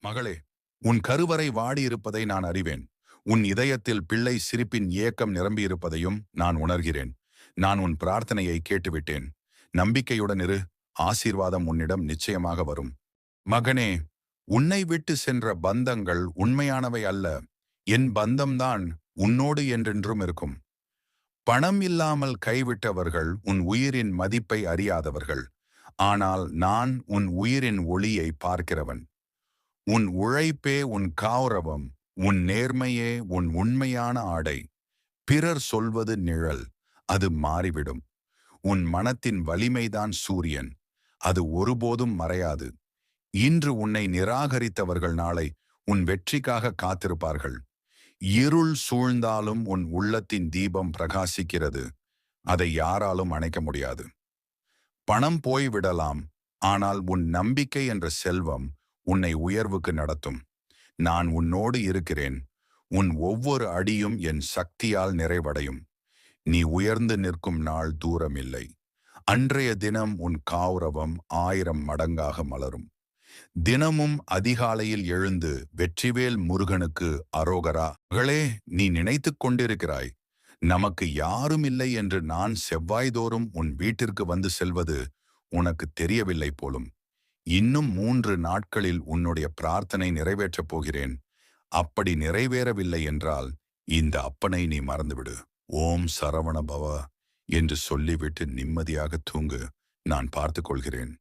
மகளே, உன் கருவறை வாடியிருப்பதை நான் அறிவேன். உன் இதயத்தில் பிள்ளை சிரிப்பின் ஏக்கம் நிரம்பியிருப்பதையும் நான் உணர்கிறேன். நான் உன் பிரார்த்தனையை கேட்டுவிட்டேன். நம்பிக்கையுடன் இரு. ஆசீர்வாதம் உன்னிடம் நிச்சயமாக வரும். மகனே, உன்னை விட்டு சென்ற பந்தங்கள் உண்மையானவை அல்ல. என் பந்தம்தான் உன்னோடு என்றென்றும் இருக்கும். பணம் இல்லாமல் கைவிட்டவர்கள் உன் உயிரின் மதிப்பை அறியாதவர்கள். ஆனால் நான் உன் உயிரின் ஒளியை பார்க்கிறவன். உன் உழைப்பே உன் கௌரவம், உன் நேர்மையே உன் உண்மையான ஆடை. பிறர் சொல்வது நிழல், அது மாறிவிடும். உன் மனத்தின் வலிமைதான் சூரியன், அது ஒருபோதும் மறையாது. இன்று உன்னை நிராகரித்தவர்கள் நாளை உன் வெற்றிக்காக காத்திருப்பார்கள். இருள் சூழ்ந்தாலும் உன் உள்ளத்தின் தீபம் பிரகாசிக்கிறது. அதை யாராலும் அணைக்க முடியாது. பணம் போய்விடலாம், ஆனால் உன் நம்பிக்கை என்ற செல்வம் உன்னை உயர்வுக்கு நடத்தும். நான் உன்னோடு இருக்கிறேன். உன் ஒவ்வொரு அடியும் என் சக்தியால் நிறைவடையும். நீ உயர்ந்து நிற்கும் நாள் தூரமில்லை. அன்றைய தினம் உன் கௌரவம் 1000 மடங்காக மலரும். தினமும் அதிகாலையில் எழுந்து வெற்றிவேல் முருகனுக்கு அரோகரா. மகளே, நீ நினைத்துக் கொண்டிருக்கிறாய், நமக்கு யாரும் இல்லை என்று. நான் செவ்வாய்தோறும் உன் வீட்டிற்கு வந்து செல்வது உனக்கு தெரியவில்லை போலும். இன்னும் 3 நாட்களில் உன்னுடைய பிரார்த்தனை நிறைவேற்றப் போகிறேன். அப்படி நிறைவேறவில்லை என்றால் இந்த அப்பனை நீ மறந்துவிடு. ஓம் சரவண பவ என்று சொல்லிவிட்டு நிம்மதியாக தூங்கு. நான் பார்த்துக் கொள்கிறேன்.